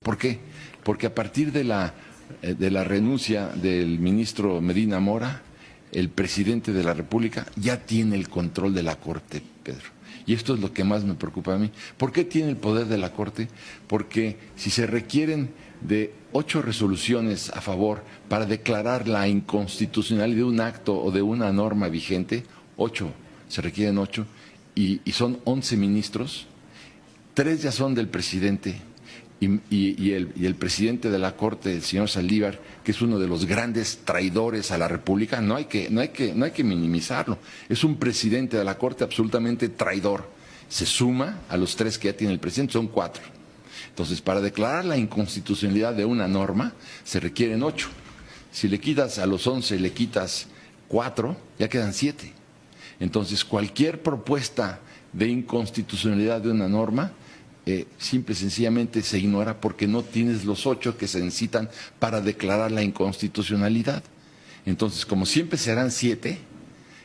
¿Por qué? Porque a partir de la renuncia del ministro Medina Mora, el presidente de la República ya tiene el control de la Corte, Pedro. Y esto es lo que más me preocupa a mí. ¿Por qué tiene el poder de la Corte? Porque si se requieren de 8 resoluciones a favor para declarar la inconstitucionalidad de un acto o de una norma vigente, 8, se requieren 8, y son 11 ministros, 3 ya son del presidente, y el presidente de la Corte, el señor Saldívar, que es uno de los grandes traidores a la República, no hay que minimizarlo, es un presidente de la Corte absolutamente traidor, se suma a los 3 que ya tiene el presidente, son 4. Entonces, para declarar la inconstitucionalidad de una norma, se requieren 8. Si le quitas a los 11, le quitas 4, ya quedan 7. Entonces, cualquier propuesta de inconstitucionalidad de una norma, simple y sencillamente se ignora porque no tienes los 8 que se necesitan para declarar la inconstitucionalidad. Entonces, como siempre serán 7,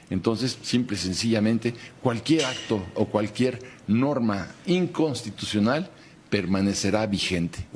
entonces simple y sencillamente cualquier acto o cualquier norma inconstitucional permanecerá vigente.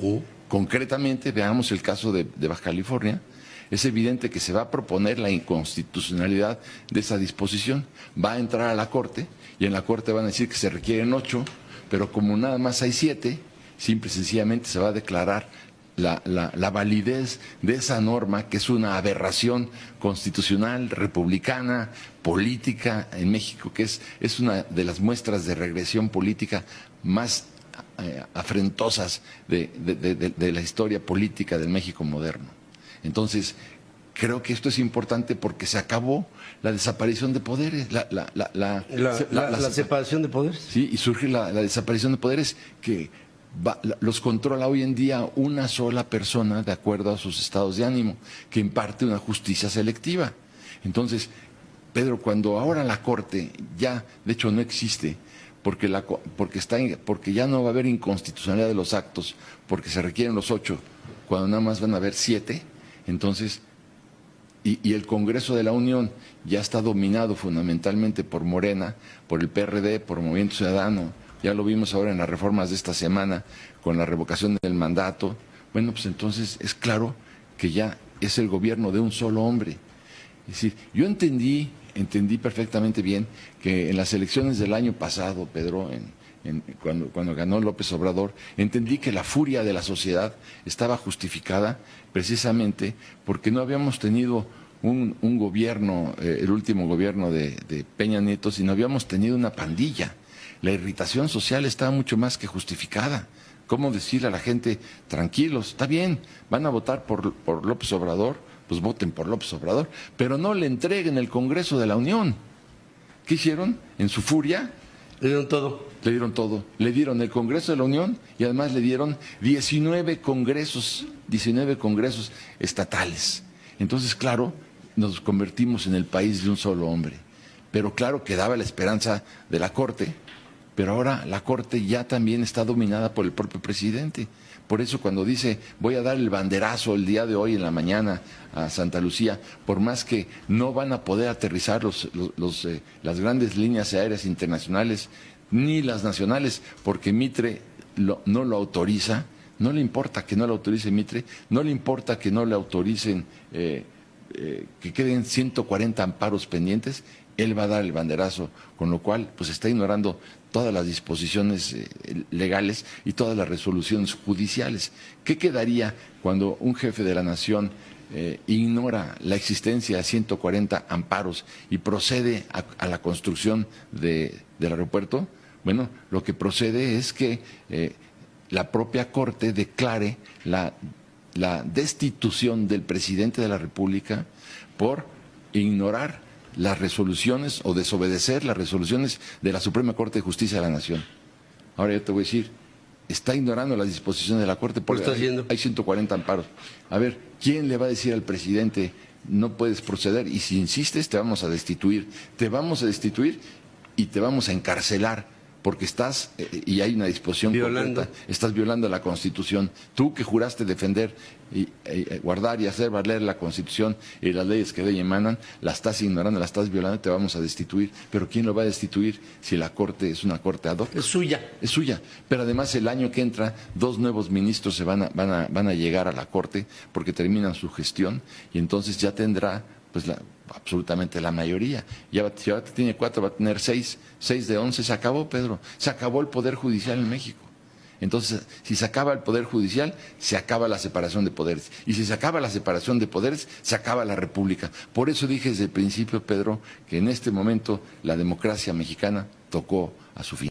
Concretamente, veamos el caso de Baja California. Es evidente que se va a proponer la inconstitucionalidad de esa disposición. Va a entrar a la Corte y en la Corte van a decir que se requieren 8, pero como nada más hay 7, simple y sencillamente se va a declarar la validez de esa norma, que es una aberración constitucional, republicana, política en México, que es una de las muestras de regresión política más afrentosas de la historia política del México moderno. Entonces, creo que esto es importante porque se acabó la desaparición de poderes, la separación de poderes. Sí, y surge la desaparición de poderes que los controla hoy en día una sola persona de acuerdo a sus estados de ánimo, que imparte una justicia selectiva. Entonces, Pedro, cuando ahora la Corte ya, de hecho, no existe, porque ya no va a haber inconstitucionalidad de los actos, porque se requieren los 8, cuando nada más van a haber 7, entonces, y el Congreso de la Unión ya está dominado fundamentalmente por Morena, por el PRD, por Movimiento Ciudadano, ya lo vimos ahora en las reformas de esta semana, con la revocación del mandato. Bueno, pues entonces es claro que ya es el gobierno de un solo hombre. Es decir, yo entendí perfectamente bien que en las elecciones del año pasado, Pedro, cuando ganó López Obrador, entendí que la furia de la sociedad estaba justificada precisamente porque no habíamos tenido un gobierno, el último gobierno de Peña Nieto, sino habíamos tenido una pandilla. La irritación social estaba mucho más que justificada. ¿Cómo decirle a la gente, tranquilos, está bien, van a votar por López Obrador, pues voten por López Obrador, pero no le entreguen el Congreso de la Unión? ¿Qué hicieron? En su furia le dieron todo. Le dieron todo. Le dieron el Congreso de la Unión y además le dieron 19 congresos estatales. Entonces, claro, nos convertimos en el país de un solo hombre. Pero claro, quedaba la esperanza de la Corte, pero ahora la Corte ya también está dominada por el propio presidente. Por eso cuando dice, voy a dar el banderazo el día de hoy en la mañana a Santa Lucía, por más que no van a poder aterrizar las grandes líneas aéreas internacionales, ni las nacionales, porque Mitre no lo autoriza, no le importa que no lo autorice Mitre, no le importa que no le autoricen, que queden 140 amparos pendientes, él va a dar el banderazo, con lo cual pues está ignorando todas las disposiciones legales y todas las resoluciones judiciales. ¿Qué quedaría cuando un jefe de la nación ignora la existencia de 140 amparos y procede a la construcción del aeropuerto? Bueno, lo que procede es que la propia Corte declare la destitución del presidente de la República por ignorar las resoluciones o desobedecer las resoluciones de la Suprema Corte de Justicia de la Nación. Ahora yo te voy a decir, está ignorando las disposiciones de la Corte porque hay 140 amparos. A ver, ¿quién le va a decir al presidente no puedes proceder? Y si insistes te vamos a destituir. Te vamos a destituir y te vamos a encarcelar porque estás, y hay una disposición completa, estás violando la Constitución. Tú que juraste defender y guardar y hacer valer la Constitución y las leyes que de ella emanan, la estás ignorando, la estás violando, te vamos a destituir. Pero ¿quién lo va a destituir si la Corte es una Corte ad hoc? Es suya. Es suya. Pero además el año que entra, 2 nuevos ministros se van a llegar a la Corte porque terminan su gestión y entonces ya tendrá pues absolutamente la mayoría. Ya tiene 4, va a tener 6 de 11, se acabó, Pedro. Se acabó el Poder Judicial en México. Entonces, si se acaba el Poder Judicial, se acaba la separación de poderes. Y si se acaba la separación de poderes, se acaba la República. Por eso dije desde el principio, Pedro, que en este momento la democracia mexicana tocó a su fin.